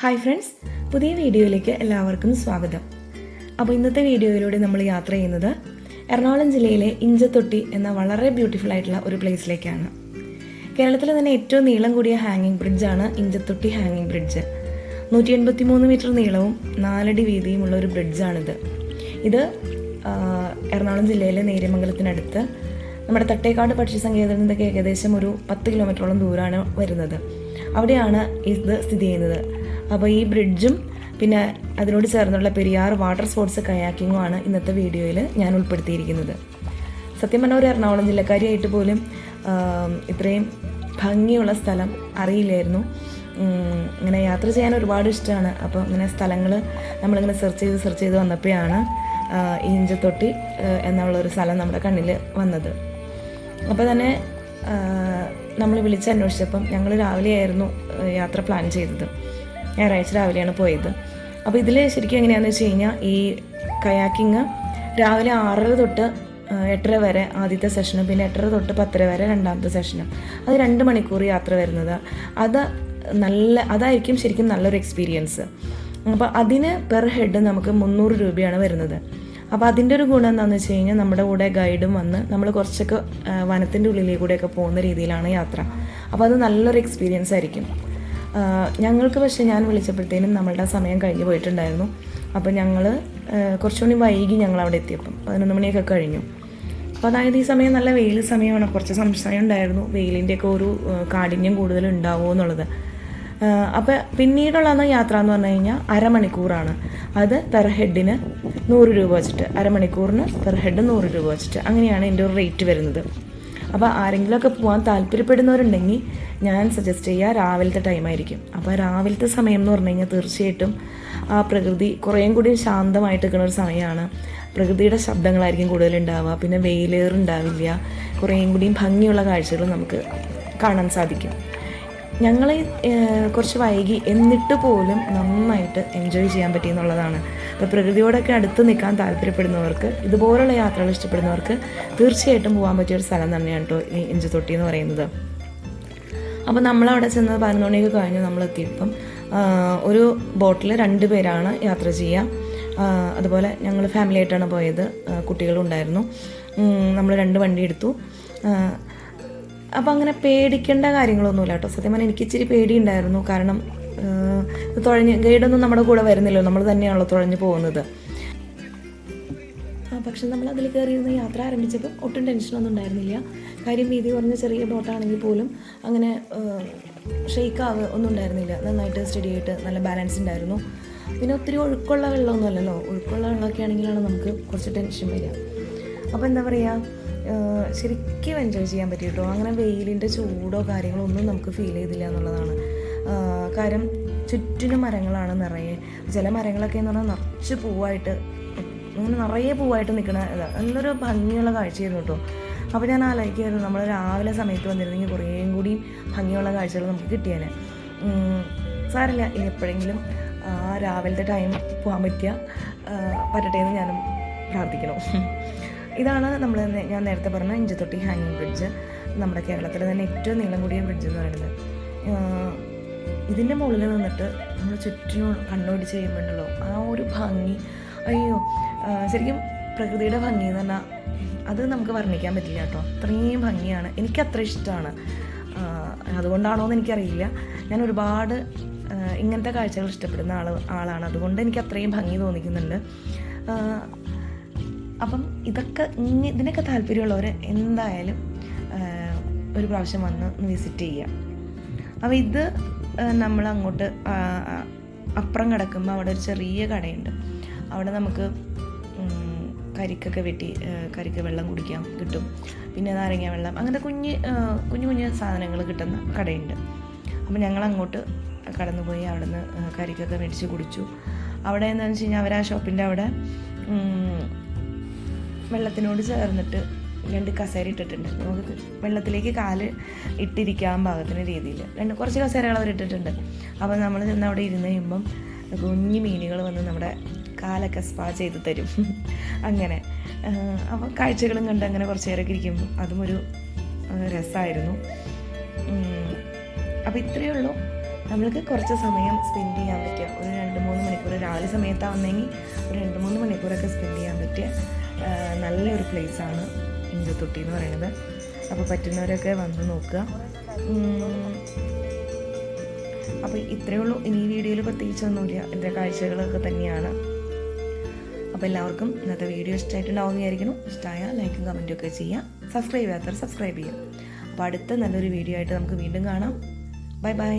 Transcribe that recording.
Hi friends, പുതിയ വീഡിയോയിലേക്ക് എല്ലാവർക്കും സ്വാഗതം. അപ്പോൾ ഇന്നത്തെ വീഡിയോയിലൂടെ നമ്മൾ യാത്ര ചെയ്യുന്നത് എറണാകുളം ജില്ലയിലെ ഇഞ്ചത്തൊട്ടി എന്ന വളരെ ബ്യൂട്ടിഫുൾ ആയിട്ടുള്ള ഒരു പ്ലേസിലേക്കാണ്. കേരളത്തിലെ തന്നെ ഏറ്റവും നീളം കൂടിയ ഹാങ്ങിങ് ബ്രിഡ്ജാണ് ഇഞ്ചത്തൊട്ടി ഹാങ്ങിങ് ബ്രിഡ്ജ്. 183 മീറ്റർ നീളവും 4 അടി വീതിയുമുള്ള ഒരു ബ്രിഡ്ജാണിത്. ഇത് എറണാകുളം ജില്ലയിലെ നേര്യമംഗലത്തിനടുത്ത് നമ്മുടെ തട്ടേക്കാട് പക്ഷി സങ്കേതത്തിൽ നിന്നൊക്കെ ഏകദേശം ഒരു 10 കിലോമീറ്ററോളം ദൂരമാണ് വരുന്നത്. അവിടെയാണ് ഇത് സ്ഥിതി ചെയ്യുന്നത്. അപ്പോൾ ഈ ബ്രിഡ്ജും പിന്നെ അതിനോട് ചേർന്നുള്ള പെരിയാർ വാട്ടർ സ്പോർട്സ് കയാക്കിങ്ങുമാണ് ഇന്നത്തെ വീഡിയോയിൽ ഞാൻ ഉൾപ്പെടുത്തിയിരിക്കുന്നത്. സത്യം പറഞ്ഞാൽ ഒരു എറണാകുളം ജില്ലക്കാരിയായിട്ട് പോലും ഇത്രയും ഭംഗിയുള്ള സ്ഥലം അറിയില്ലായിരുന്നു. ഇങ്ങനെ യാത്ര ചെയ്യാൻ ഒരുപാട് ഇഷ്ടമാണ്. അപ്പോൾ ഇങ്ങനെ സ്ഥലങ്ങൾ നമ്മളിങ്ങനെ സെർച്ച് ചെയ്ത് വന്നപ്പോഴാണ് ഈ ഇഞ്ചത്തൊട്ടി എന്നുള്ളൊരു സ്ഥലം നമ്മുടെ കണ്ണിൽ വന്നത്. അപ്പോൾ തന്നെ നമ്മൾ വിളിച്ചന്വേഷിച്ചപ്പം ഞങ്ങൾ രാവിലെയായിരുന്നു യാത്ര പ്ലാൻ ചെയ്തത്. ഞായറാഴ്ച രാവിലെയാണ് പോയത്. അപ്പോൾ ഇതിൽ ശരിക്കും എങ്ങനെയാണെന്ന് വെച്ച് കഴിഞ്ഞാൽ ഈ കയാക്കിങ് രാവിലെ 6:30 തൊട്ട് 8:30 വരെ ആദ്യത്തെ സെഷനും പിന്നെ 8:30 തൊട്ട് 10:30 വരെ രണ്ടാമത്തെ സെഷനും. അത് 2 മണിക്കൂർ യാത്ര വരുന്നത്. അതായിരിക്കും ശരിക്കും നല്ലൊരു എക്സ്പീരിയൻസ്. അപ്പോൾ അതിന് പെർ ഹെഡ് നമുക്ക് 300 രൂപയാണ് വരുന്നത്. അപ്പോൾ അതിൻ്റെ ഒരു ഗുണം എന്താണെന്ന് വെച്ച് കഴിഞ്ഞാൽ നമ്മുടെ കൂടെ ഗൈഡും വന്ന് നമ്മൾ കുറച്ചൊക്കെ വനത്തിൻ്റെ ഉള്ളിലേക്കൂടെയൊക്കെ പോകുന്ന രീതിയിലാണ് യാത്ര. അപ്പോൾ അത് നല്ലൊരു എക്സ്പീരിയൻസ് ആയിരിക്കും. ഞങ്ങൾക്ക് പക്ഷേ ഞാൻ വിളിച്ചപ്പോഴത്തേനും നമ്മളുടെ സമയം കഴിഞ്ഞ് പോയിട്ടുണ്ടായിരുന്നു. അപ്പോൾ ഞങ്ങൾ കുറച്ചുകൂടി വൈകി ഞങ്ങൾ അവിടെ എത്തിയപ്പം 11 മണിയൊക്കെ കഴിഞ്ഞു. അപ്പോൾ അതായത് ഈ സമയം നല്ല വെയിൽ സമയമാണ്. കുറച്ച് സംശയം ഉണ്ടായിരുന്നു വെയിലിൻ്റെയൊക്കെ ഒരു കാഠിന്യം കൂടുതൽ ഉണ്ടാവുമോ എന്നുള്ളത്. അപ്പോൾ പിന്നീടുള്ള യാത്ര എന്ന് പറഞ്ഞു കഴിഞ്ഞാൽ അരമണിക്കൂറാണ്. അത് പെർ ഹെഡിന് 100 രൂപ വെച്ചിട്ട്, അരമണിക്കൂറിന് പെർ ഹെഡ് 100 രൂപ വെച്ചിട്ട്, അങ്ങനെയാണ് എൻ്റെ ഒരു റേറ്റ് വരുന്നത്. അപ്പോൾ ആരെങ്കിലുമൊക്കെ പോകാൻ താല്പര്യപ്പെടുന്നവരുണ്ടെങ്കിൽ ഞാൻ സജസ്റ്റ് ചെയ്യുക രാവിലത്തെ ടൈമായിരിക്കും. അപ്പോൾ രാവിലത്തെ സമയം എന്ന് പറഞ്ഞു കഴിഞ്ഞാൽ തീർച്ചയായിട്ടും ആ പ്രകൃതി കുറേയും കൂടി ശാന്തമായിട്ട് നിൽക്കുന്ന ഒരു സമയമാണ്. പ്രകൃതിയുടെ ശബ്ദങ്ങളായിരിക്കും കൂടുതലുണ്ടാവുക. പിന്നെ വെയിലേറുണ്ടാവില്ല. കുറേയും കൂടിയും ഭംഗിയുള്ള കാഴ്ചകൾ നമുക്ക് കാണാൻ സാധിക്കും. ഞങ്ങൾ കുറച്ച് വൈകി എന്നിട്ട് പോലും നന്നായിട്ട് എൻജോയ് ചെയ്യാൻ പറ്റിയെന്നുള്ളതാണ്. അപ്പോൾ പ്രകൃതിയോടൊക്കെ അടുത്ത് നിൽക്കാൻ താല്പര്യപ്പെടുന്നവർക്ക്, ഇതുപോലുള്ള യാത്രകൾ ഇഷ്ടപ്പെടുന്നവർക്ക് തീർച്ചയായിട്ടും പോകാൻ പറ്റിയൊരു സ്ഥലം തന്നെയാണ് കേട്ടോ ഈ ഇഞ്ചത്തൊട്ടി എന്ന് പറയുന്നത്. അപ്പോൾ നമ്മളവിടെ ചെന്ന് 11 മണിയൊക്കെ കഴിഞ്ഞ് നമ്മളെത്തിയപ്പം ഒരു ബോട്ടിൽ 2 പേരാണ് യാത്ര ചെയ്യുക. അതുപോലെ ഞങ്ങൾ ഫാമിലി ആയിട്ടാണ് പോയത്. കുട്ടികളുണ്ടായിരുന്നു. നമ്മൾ 2 വണ്ടി എടുത്തു. അപ്പോൾ അങ്ങനെ പേടിക്കേണ്ട കാര്യങ്ങളൊന്നുമില്ല കേട്ടോ. സത്യം പറഞ്ഞാൽ എനിക്ക് ഇച്ചിരി പേടിയുണ്ടായിരുന്നു. കാരണം ഗൈഡൊന്നും നമ്മുടെ കൂടെ വരുന്നില്ലല്ലോ, നമ്മൾ തന്നെയാണല്ലോ തുഴഞ്ഞു പോകുന്നത്. പക്ഷെ നമ്മൾ അതിൽ കയറിയിരുന്ന യാത്ര ആരംഭിച്ചപ്പോൾ ഒട്ടും ടെൻഷനൊന്നും ഉണ്ടായിരുന്നില്ല. കാര്യം വീതി കുറഞ്ഞ ചെറിയ ബോട്ടാണെങ്കിൽ പോലും അങ്ങനെ ഷെയ്ക്കാവ് ഒന്നും ഉണ്ടായിരുന്നില്ല. നന്നായിട്ട് സ്റ്റഡി ആയിട്ട് നല്ല ബാലൻസ് ഉണ്ടായിരുന്നു. പിന്നെ ഒത്തിരി ഒഴുക്കുള്ള വെള്ളമൊന്നും അല്ലല്ലോ. ഒഴുക്കുള്ള വെള്ളമൊക്കെ ആണെങ്കിലാണ് നമുക്ക് കുറച്ച് ടെൻഷൻ വരിക. അപ്പോൾ എന്താ പറയുക, ശരിക്കും എൻജോയ് ചെയ്യാൻ പറ്റി കേട്ടോ. അങ്ങനെ വെയിലിൻ്റെ ചൂടോ കാര്യങ്ങളോ ഒന്നും നമുക്ക് ഫീൽ ചെയ്തില്ല എന്നുള്ളതാണ്. കാര്യം ചുറ്റിനും മരങ്ങളാണ് നിറയെ. ചില മരങ്ങളൊക്കെ എന്ന് പറഞ്ഞാൽ നിറച്ച് പൂവായിട്ട്, അങ്ങനെ നിറയെ പൂവായിട്ട് നിൽക്കുന്ന നല്ലൊരു ഭംഗിയുള്ള കാഴ്ചയായിരുന്നു കേട്ടോ. അപ്പോൾ ഞാൻ ആലോചിക്കുമായിരുന്നു നമ്മൾ രാവിലെ സമയത്ത് വന്നിരുന്നെങ്കിൽ കുറേയും കൂടി ഭംഗിയുള്ള കാഴ്ചകൾ നമുക്ക് കിട്ടിയേനെ. സാരമില്ല, ഇനി എപ്പോഴെങ്കിലും രാവിലത്തെ ടൈം പോകാൻ പറ്റട്ടെ എന്ന് ഞാനും പ്രാർത്ഥിക്കണം. ഇതാണ് ഞാൻ നേരത്തെ പറഞ്ഞ ഇഞ്ചത്തൊട്ടി ഹാങ്ങിങ് ബ്രിഡ്ജ്. നമ്മുടെ കേരളത്തിലെ തന്നെ ഏറ്റവും നീളം കൂടിയ ബ്രിഡ്ജ് എന്ന് പറയുന്നത്. ഇതിൻ്റെ മുകളിൽ നിന്നിട്ട് നമ്മൾ ചുറ്റിനും കണ്ണോടിച്ച് കഴിയുമ്പോഴല്ലോ ആ ഒരു ഭംഗി, അയ്യോ, ശരിക്കും പ്രകൃതിയുടെ ഭംഗി എന്ന് പറഞ്ഞാൽ അത് നമുക്ക് വർണ്ണിക്കാൻ പറ്റില്ല കേട്ടോ. അത്രയും ഭംഗിയാണ്. എനിക്കത്ര ഇഷ്ടമാണ്. അതുകൊണ്ടാണോ എന്ന് എനിക്കറിയില്ല. ഞാൻ ഒരുപാട് ഇങ്ങനത്തെ കാഴ്ചകൾ ഇഷ്ടപ്പെടുന്ന ആളാണ്. അതുകൊണ്ട് എനിക്ക് അത്രയും ഭംഗി തോന്നിക്കുന്നുണ്ട്. അപ്പം ഇതിനൊക്കെ താല്പര്യമുള്ളവർ എന്തായാലും ഒരു പ്രാവശ്യം വന്ന് വിസിറ്റ് ചെയ്യുക. അപ്പോൾ ഇത് നമ്മൾ അങ്ങോട്ട് അപ്പുറം കിടക്കുമ്പോൾ അവിടെ ഒരു ചെറിയ കടയുണ്ട്. അവിടെ നമുക്ക് കരിക്കൊക്കെ വെട്ടി കരിക്ക് വെള്ളം കുടിക്കാൻ കിട്ടും. പിന്നെ നാരങ്ങ വെള്ളം, അങ്ങനത്തെ കുഞ്ഞു സാധനങ്ങൾ കിട്ടുന്ന കടയുണ്ട്. അപ്പോൾ ഞങ്ങൾ അങ്ങോട്ട് കടന്നുപോയി അവിടെ നിന്ന് കരിക്കൊക്കെ മേടിച്ച് കുടിച്ചു. അവിടെ എന്താണെന്ന് വെച്ച് കഴിഞ്ഞാൽ അവർ ആ ഷോപ്പിൻ്റെ അവിടെ വെള്ളത്തിനോട് ചേർന്നിട്ട് 2 കസേര ഇട്ടിട്ടുണ്ട്. നമുക്ക് വെള്ളത്തിലേക്ക് കാല് ഇട്ടിരിക്കാൻ പാകത്തിന് രീതിയിൽ കുറച്ച് കസേരകൾ അവർ ഇട്ടിട്ടുണ്ട്. അപ്പോൾ നമ്മൾ ചെന്ന് അവിടെ ഇരുന്ന് കഴിയുമ്പം കുഞ്ഞു മീനുകൾ വന്ന് നമ്മുടെ കാലൊക്കെ സ്പാ ചെയ്ത് തരും. അങ്ങനെ അപ്പോൾ കാഴ്ചകളും കണ്ട് അങ്ങനെ കുറച്ച് നേരമൊക്കെ ഇരിക്കുമ്പോൾ അതും ഒരു രസമായിരുന്നു. അപ്പോൾ ഇത്രയേ ഉള്ളൂ. നമ്മൾക്ക് കുറച്ച് സമയം സ്പെൻഡ് ചെയ്യാൻ പറ്റുക, ഒരു 2-3 മണിക്കൂർ, രാവിലെ സമയത്താണ് വന്നെങ്കിൽ ഒരു 2-3 മണിക്കൂറൊക്കെ സ്പെൻഡ് ചെയ്യാൻ പറ്റിയ നല്ലൊരു പ്ലേസാണ് ഇഞ്ചത്തൊട്ടി എന്ന് പറയുന്നത്. അപ്പോൾ പറ്റുന്നവരൊക്കെ വന്ന് നോക്കുക. അപ്പോൾ ഇത്രയേ ഉള്ളൂ. ഇനി ഈ വീഡിയോയിൽ പ്രത്യേകിച്ചൊന്നുമില്ല, എൻ്റെ കാഴ്ചകളൊക്കെ തന്നെയാണ്. അപ്പോൾ എല്ലാവർക്കും ഇന്നത്തെ വീഡിയോ ഇഷ്ടമായിട്ടുണ്ടാവും വിചാരിക്കുന്നു. ഇഷ്ടമായാൽ ലൈക്കും കമൻറ്റും ഒക്കെ ചെയ്യാം. സബ്സ്ക്രൈബ് ചെയ്യാത്തവർ സബ്സ്ക്രൈബ് ചെയ്യാം. അപ്പോൾ അടുത്ത നല്ലൊരു വീഡിയോ ആയിട്ട് നമുക്ക് വീണ്ടും കാണാം. Bye bye.